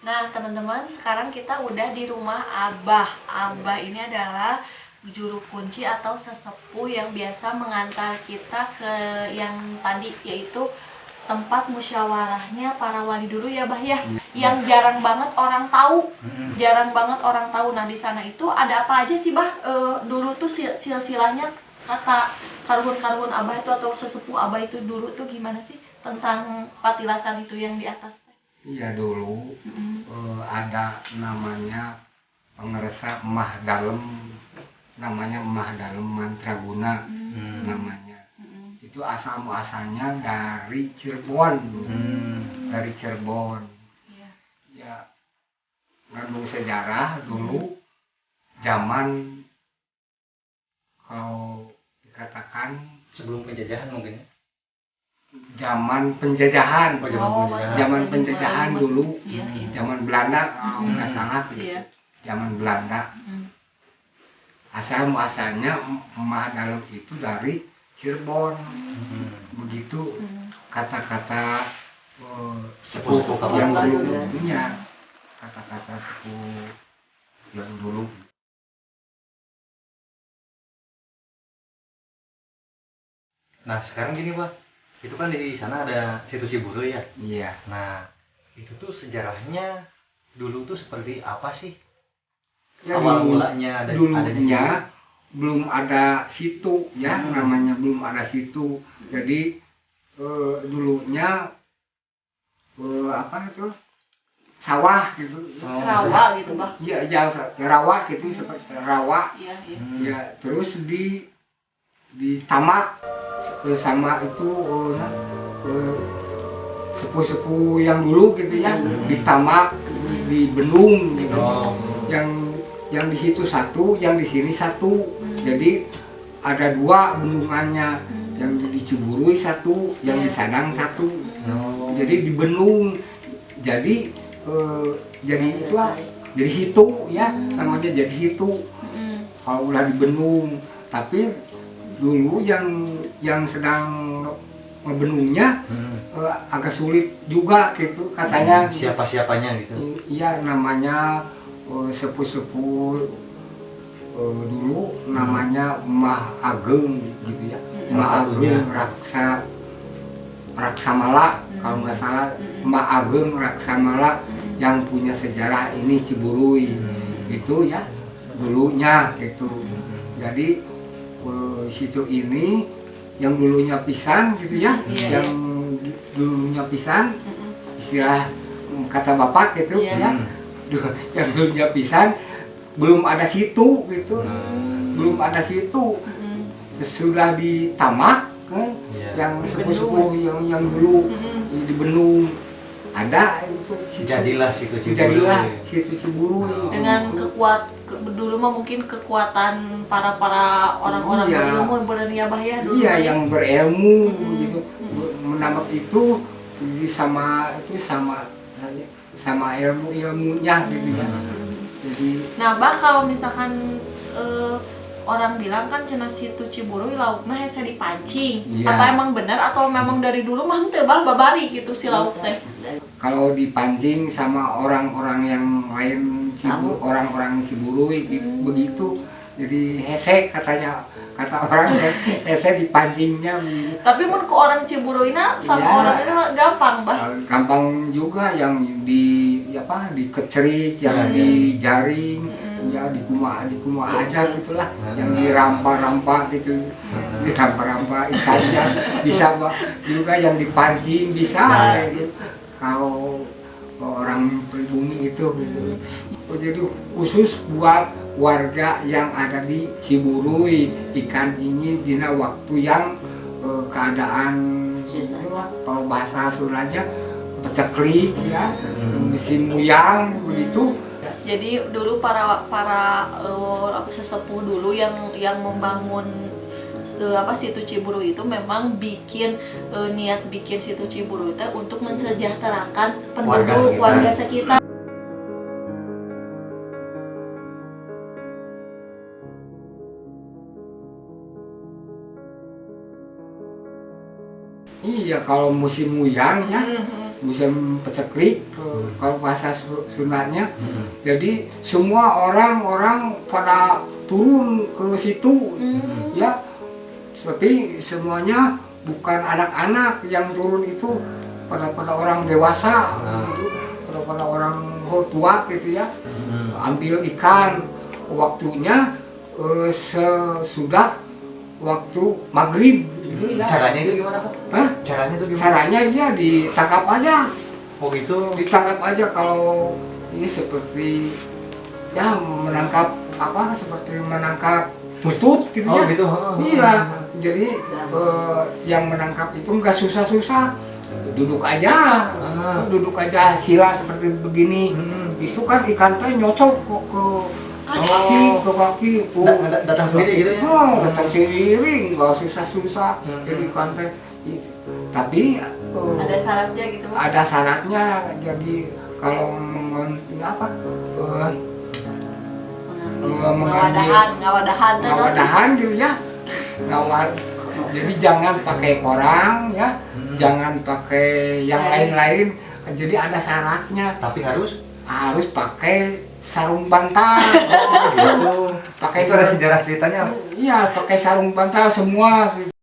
Nah, teman-teman, sekarang kita udah di rumah Abah. Abah ini adalah juru kunci atau sesepuh yang biasa mengantar kita ke yang tadi, yaitu tempat musyawarahnya para wali dulu ya, Bah ya. Yang jarang banget orang tahu. Jarang banget orang tahu. Nah, di sana itu ada apa aja sih, Bah? Dulu tuh silsilahnya kata karhun-karhun Abah itu atau sesepuh Abah itu dulu tuh gimana sih tentang patilasan itu yang di atas? Iya dulu ada namanya pengeresa Emah Dalem, namanya Emah Dalem Mantraguna namanya. Itu asal muasalnya dari Cirebon, dari Cirebon. Ya, ngandung sejarah dulu zaman kalau dikatakan sebelum penjajahan mungkin ya. Zaman penjajahan, zaman Iya, penjajahan dulu, iya. zaman Belanda kalau nggak salah, Iya. zaman Belanda. Asal muasalnya Emah Dalem itu dari Cirebon, begitu kata-kata sepuh yang dulu punya, kata-kata sepuh yang dulu. Nah sekarang gini Pak, itu kan di sana ada situ Ciburu ya. Iya. Nah itu tuh sejarahnya dulu tuh seperti apa sih? Ya, Awal mulanya dulunya belum ada situ ya, namanya belum ada situ. Jadi dulunya apa itu sawah gitu. Rawa gitu, Bah. Iya, rawa gitu, seperti rawa. Iya. Ya, terus ditamak sama itu sepuh-sepuh yang dulu gitu ya, ditamak, di bendung gitu. Yang di situ satu, yang di sini satu. Jadi ada dua bendungannya, yang di Ciburui satu, yang di Sadang satu. Jadi di bendung. Jadi itulah, jadi hitu ya, namanya jadi hitu. Kalau udah di bendung, tapi dulu yang sedang ngebendungnya agak sulit juga gitu katanya. Siapa-siapanya gitu? Iya, namanya sepuh-sepuh dulu namanya Emah Ageng gitu ya. Emah Ageng Raksamala kalau nggak salah. Emah Ageng Raksamala yang punya sejarah ini Ciburui gitu ya dulunya gitu. Jadi situ ini yang dulunya pisan gitu ya, yang dulunya pisan, istilah kata bapak gitu ya, yang dulunya pisan belum ada situ gitu, belum ada situ. Sesudah ditamak yang sepuh-sepuh yang dulu di Bendung ada itu situ. Jadilah situ Ciburui. Jadilah situ Ciburui. Dengan dulu mah mungkin kekuatan para orang-orang berilmu benar ya, Bah ya dulu. Iya, yang berilmu gitu. Menambah itu sama ilmunya gitu ya. Jadi nah, Bah, kalau misalkan orang bilang kan cenah situ Ciburui laukna hese dipancing. Iya. Apa emang benar atau memang dari dulu mah teu Bah babari gitu si lauk teh? kalau dipancing sama orang-orang yang lain orang-orang Ciburui begitu, jadi hese katanya, kata orang hese dipancingnya begitu. Tapi mun ke orang Ciburuina sama orang itu gampang, Bah. Gampang juga, yang dikecerik, yang dijaring, ya dikumaha aja gitulah, yang dirampa-rampa gitu, dirampa-rampa ikannya bisa juga, yang dipancing bisa gitu. Kalau orang pribumi itu gitu. Jadi khusus buat warga yang ada di Ciburui, ikan ini dina waktu yang keadaan itulah, kalau bahasa Sundanya peceklik ya, musim muyang begitu. Jadi dulu para sesepuh dulu yang membangun situ Ciburui itu memang niat bikin situ Ciburui itu untuk mensejahterakan penduduk warga sekitar. Iya, kalau musim muyang ya, musim peceklik kalau bahasa Sundanya. Jadi semua orang-orang pada turun ke situ ya, tapi semuanya bukan anak-anak yang turun itu, pada orang dewasa gitu, pada orang tua gitu ya, ambil ikan. Waktunya sesudah waktu maghrib gitu ya. Caranya itu gimana Pak? Hah? Caranya itu gimana? Caranya dia ditangkap aja, Oh gitu. ditangkap aja. Kalau ini seperti ya menangkap apa, seperti menangkap tutut gitu Oh ya. gitu. Iya, jadi yang menangkap itu nggak susah-susah, duduk aja, duduk aja sila seperti begini. Itu kan ikan teh nyocok kok ke kaki. Datang sendiri gitu ya? Oh, datang sendiri, nggak susah-susah. Jadi ikan teh, tapi Ada syaratnya gitu Mas? ada syaratnya. Jadi kalau apa? Ngawadahan gitu ya, jadi jangan pakai korang ya, jangan pakai yang lain-lain. Jadi ada syaratnya, Tapi harus pakai sarung bantal. gitu. Pakai Itu ada sejarah ceritanya. iya, pakai sarung bantal semua gitu.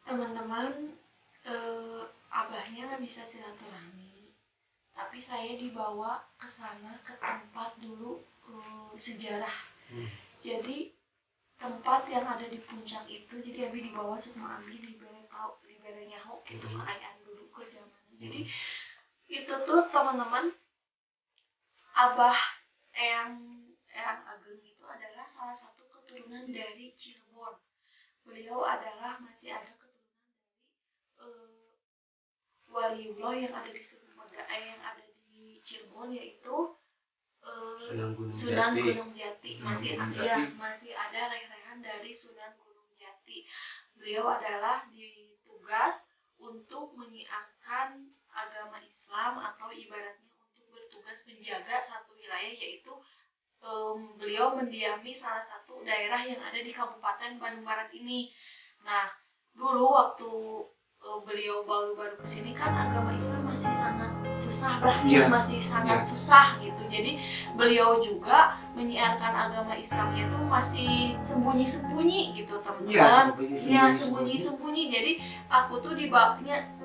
Teman-teman, abahnya nggak bisa silaturahmi, tapi saya dibawa ke sana, ke tempat dulu sejarah. Jadi tempat yang ada di puncak itu, jadi abi dibawa sama abi di nyaho gitu, keayaan dulu ke zaman. Jadi itu tuh teman-teman, abah Eyang Ageng itu adalah salah satu keturunan dari Cirebon. Beliau adalah masih ada keturunan dari waliullah yang ada di yang ada di Cirebon, yaitu Sunan Gunung Jati. Masih ada reh-rehan dari Sunan Gunung Jati. Beliau adalah ditugas untuk menyiarkan agama Islam, atau ibaratnya untuk bertugas menjaga satu wilayah, yaitu beliau mendiami salah satu daerah yang ada di Kabupaten Bandung Barat ini. Nah, dulu waktu beliau baru-baru kesini kan agama Islam masih sangat susah masih sangat susah gitu. Jadi beliau juga menyiarkan agama Islamnya itu masih sembunyi-sembunyi gitu teman-teman. Ya, sembunyi-sembunyi. Jadi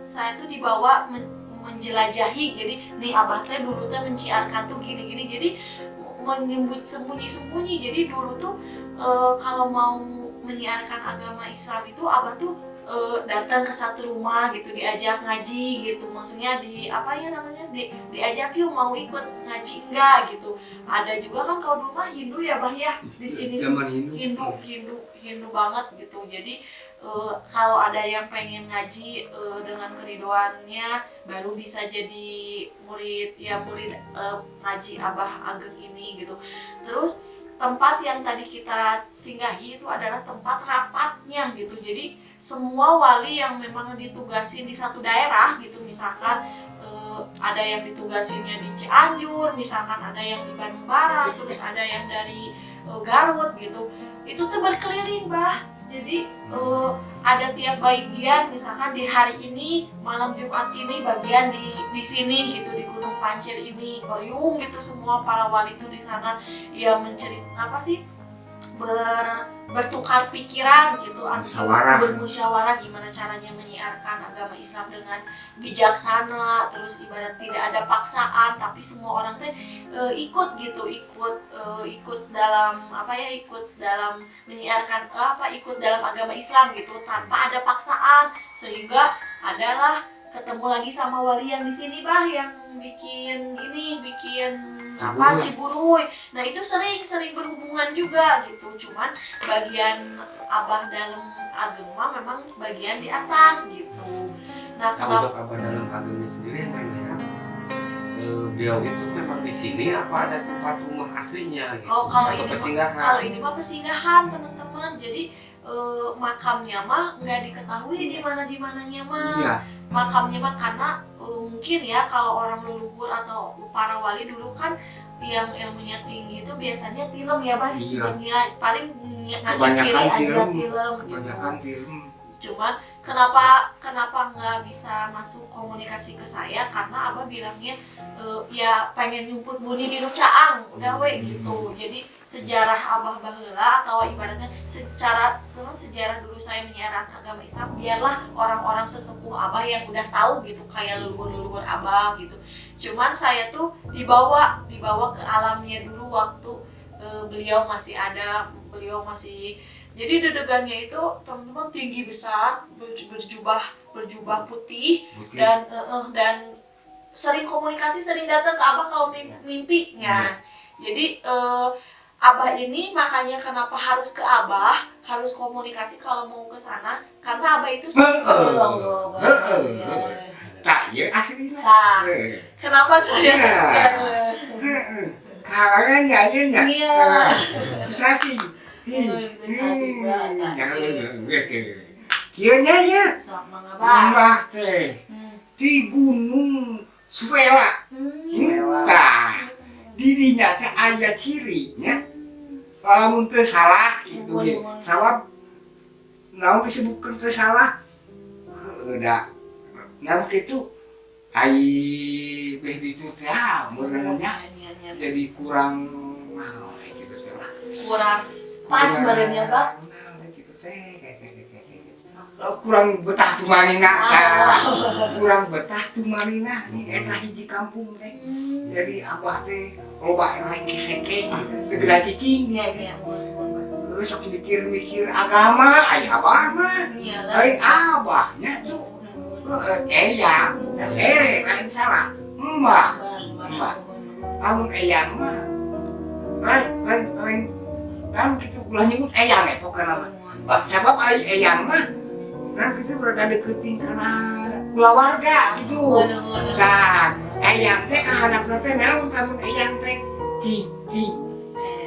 saya tuh dibawa menjelajahi. Jadi nih abah teh dulu teh menciarkan tuh gini-gini. Jadi sembunyi-sembunyi. Jadi dulu tuh kalau mau menyiarkan agama Islam itu abah tuh datang ke satu rumah gitu, diajak ngaji gitu, maksudnya diajak yuk mau ikut ngaji enggak gitu. Ada juga kan kalau rumah Hindu ya bah ya, di sini Hindu banget gitu. Jadi kalau ada yang pengen ngaji dengan keridoannya baru bisa jadi murid ngaji Abah Ageng ini gitu. Terus tempat yang tadi kita singgahi itu adalah tempat rapatnya gitu. Jadi semua wali yang memang ditugasin di satu daerah gitu, misalkan ada yang ditugasinnya di Cianjur, misalkan ada yang di Bandung Barat, terus ada yang dari Garut gitu, itu tuh berkeliling bah. Jadi ada tiap bagian, misalkan di hari ini malam Jumat ini bagian di sini gitu, di Gunung Pancir ini Boyung gitu, semua para wali itu di sana yang bertukar pikiran gitu, bermusyawarah gimana caranya menyiarkan agama Islam dengan bijaksana, terus ibarat tidak ada paksaan, tapi semua orang teh ikut dalam menyiarkan ikut dalam agama Islam gitu tanpa ada paksaan, sehingga adalah ketemu lagi sama wali yang di sini bah, yang bikin Ciburuy. Ciburuy. Nah itu sering berhubungan juga gitu. Cuman bagian abah dalam ageng mah memang bagian di atas gitu. Nah Kalau kenapa? untuk abah dalam agamanya sendiri yang lainnya, beliau itu memang di sini apa ada tempat rumah aslinya gitu? Oh kalau Atau ini persinggahan? kalau ini mah pesinggahan teman-teman. Jadi makamnya mah nggak diketahui di mananya mah. Iya. Makamnya mah karena mungkin ya kalau orang leluhur atau para wali dulu kan yang ilmunya tinggi itu biasanya film ya bah, Iya. disebutnya paling ngasih Kebanyakan ciri aja film. film Kebanyakan gitu. film. Cuman kenapa nggak bisa masuk komunikasi ke saya, karena abah bilangnya ya pengen nyumput bunyi di Caang udah we gitu. Jadi sejarah abah baheula atau ibaratnya sejarah dulu saya menyiaran agama Islam, biarlah orang-orang sesepuh abah yang udah tahu gitu, kayak leluhur abah gitu. Cuman saya tuh dibawa ke alamnya dulu waktu beliau masih ada, beliau masih. Jadi dedegannya itu teman-teman tinggi besar, berjubah putih, dan sering komunikasi, sering datang ke abah kalau mimpinya. Jadi abah ini makanya kenapa harus ke abah, harus komunikasi kalau mau ke sana, karena abah itu Tak, ya asli lah. Nah, kenapa saya Kalangan nyanyi nggak? Iya. Sakit. Sakit. Kianya ya, sama abah? mbah teh di Gunung Suela. Nah, dirinya teh aya cirinya. Lamun teu salah gitu ge. Sabab naon disebutkeun teu salah? Da. Namun kitu ai beh ditu teh beunanya jadi kurang naon gitu teh. Kurang pas badannya bah? Gitu teh. Kurang betah tumanina, kurang betah tumanina di eta hiji kampung teh. Jadi abah teh loba lagi seke, tegera cicing. Sok mikir-mikir agama, aya abah mah. Lain abahnya tuh eyang, lain salah. Mbah. Lamun eyang mah lain gitu ulah nyebut eyang ya pokoknya mah. Sebab eyang mah kan kita berada deketin karena keluarga gitu. Nah, eyang teh kahanapna teh naon tamun eyang teh ting.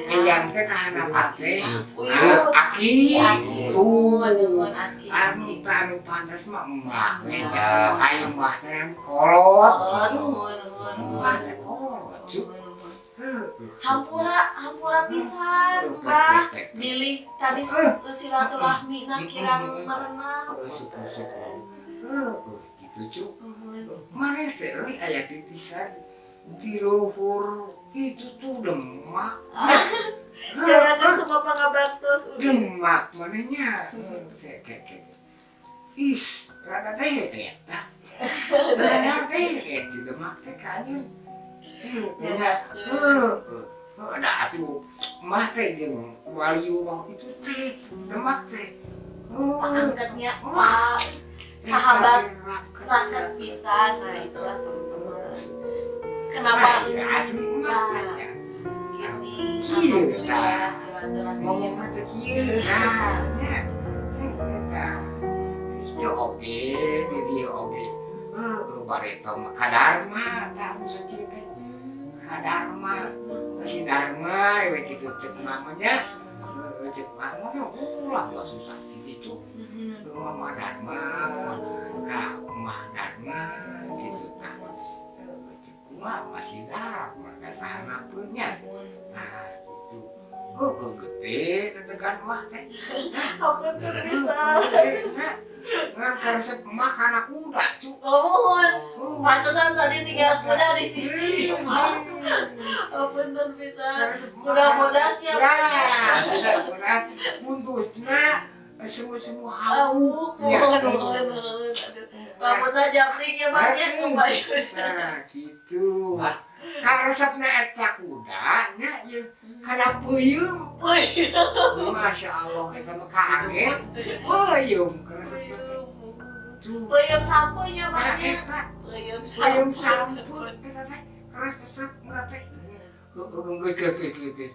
Eyang teh kahanapna teh aki tuh. Anu pantas mah emak we. Aya mah teh kolot gitu. Mah teh kolot cuk. Hampura pisan bah, milih tadi silaturahmi na kirang merenang. Gitu cuk. Mana sih aya titisan di leluhur itu tuh demak. Jangan kan semua pangabaktos Demak mananya. Ih, rada teh eta. Rada teh eta demak teh kanyen. Ada tuh mah teh jeung waliullah itu teh demak teh. angkatnya pak sahabat rakyat pisan. Nah itulah teman-teman kenapa asli mah ya. ini Kieu tah. silaturahmi Ngomong mah teh kieu tah. Nya. Eta. Itu oge, di dieu oge. Bareta mah kadarma tah sakieu teh. Kadarma. Si Dharma, begitu cek namanya, cek namanya, ulah gak susah sih itu. Mama Dharma, Kak Mah Dharma, gitu nah. Cek kulah masih Dharma, gak sahana punya. Nah gitu. Gede, dedegan mah teh. aku bisa Ngan karesep mah kana kuda cu. ngomong pantesan tadi tinggal kuda di sisi mah. Punten bisa mudah-mudahan siap Mudah-mudahan buntusna semua hawu. mohon rambutnya japring ya bang ya kembali Nah gitu. Karesepna eta kuda nya ieu kana peuyeum. Masya Allah eta mah kaget. Peuyeum karesepna teh. gitu. Peuyeum sampunya Tah banyak. eta Peuyeum sayem sampu. sampun eta teh keras pesat murah teh.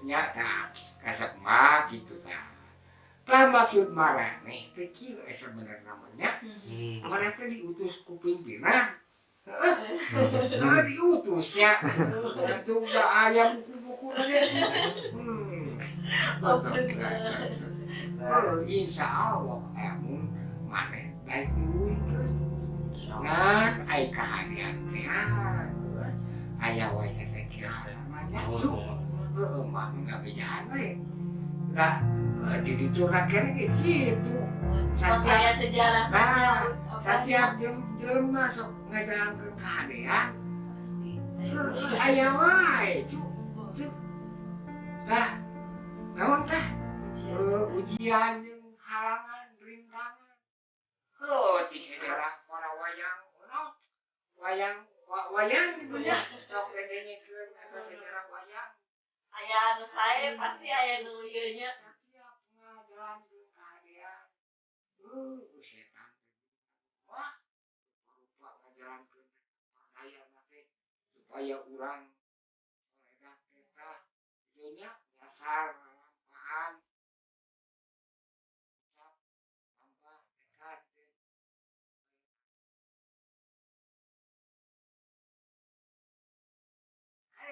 Nya tah kasep mah gitu tah. Tah maksud marane teh kieu sebenarnya namanya. Mana teh diutus ku pimpinan. Heeh. Diutus ya. Itu udah aya buku-buku teh. Insya Allah amun maneh baik nuwuikeun. Ngan ai kahadian teh aya wae sekira namanya tuh. Heeh mah ngabejaan we. Lah di diturna kene ge kitu. Pas aya sejarah. Nah, setiap jelema sok ngajalankeun kahadian. Pasti. Aya wae cu. Tah naon tah? Ujian jeung halangan rintangan. Di daerah para wayang ono wayang gitu ya. Sok ndengekeun atas sejarah wayang. Aya anu sae pasti aya nu ieu nya. Setiap ngajalankeun kahadian. Setan. Wah, rupa ngajalankeun perdayana teh supaya urang soledat eta ieu nya nyasar lampahan. Tambah tekad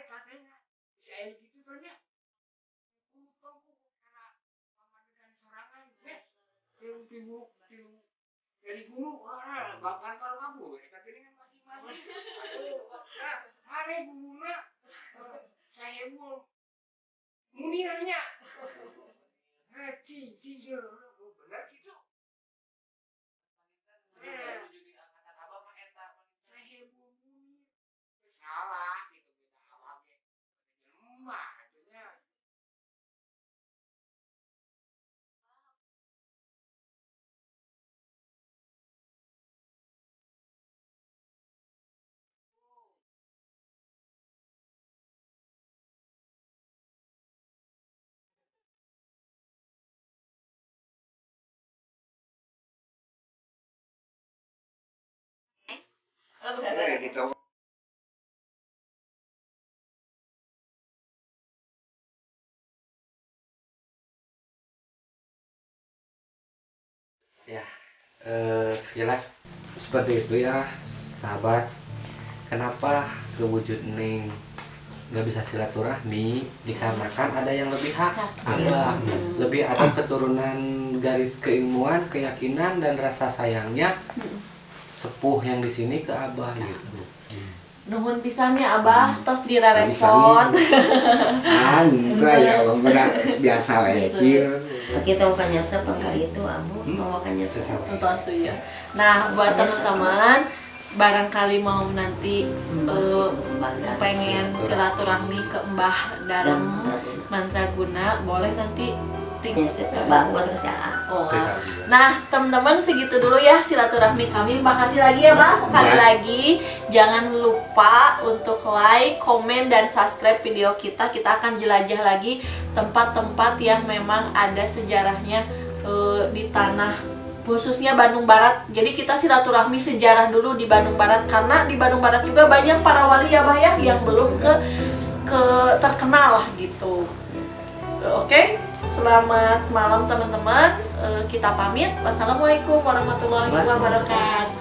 katanya si aya gitu tuh nya pengku karena pamadegan sorangan yang tilu dari guru bahkan kalau kamu eta geuningan masing-masing aduh nah mana guruna Sahebul Munirnya cing bener gitu Sahebul Munir salah gitu beda awalnya jelema atunya. Gitu. Ya, sekilas seperti itu ya, sahabat. Kenapa kewujud Neng nggak bisa silaturahmi? Dikarenakan ada yang lebih hak, lebih ada keturunan garis keilmuan, keyakinan dan rasa sayangnya sepuh yang di sini ke Abah gitu. Nuhun pisannya Abah tos dirarepot. Itu ya benar biasa we kieu. Kita bukan nyesep kali itu abu, semua bukan nyesep. Tos ya. Nah, buat teman-teman barangkali mau nanti pengen silaturahmi ke Mbah Darem Mantraguna, boleh nanti Nyesep bang buat kesalahan. Oh. Nah, teman-teman segitu dulu ya silaturahmi kami. Makasih lagi ya, Mas. Sekali lagi jangan lupa untuk like, komen dan subscribe video kita. Kita akan jelajah lagi tempat-tempat yang memang ada sejarahnya di tanah khususnya Bandung Barat. Jadi kita silaturahmi sejarah dulu di Bandung Barat karena di Bandung Barat juga banyak para wali ya, Bah ya, yang belum ke terkenal lah gitu. Oke, selamat malam teman-teman. Kita pamit. Wassalamualaikum warahmatullahi wabarakatuh.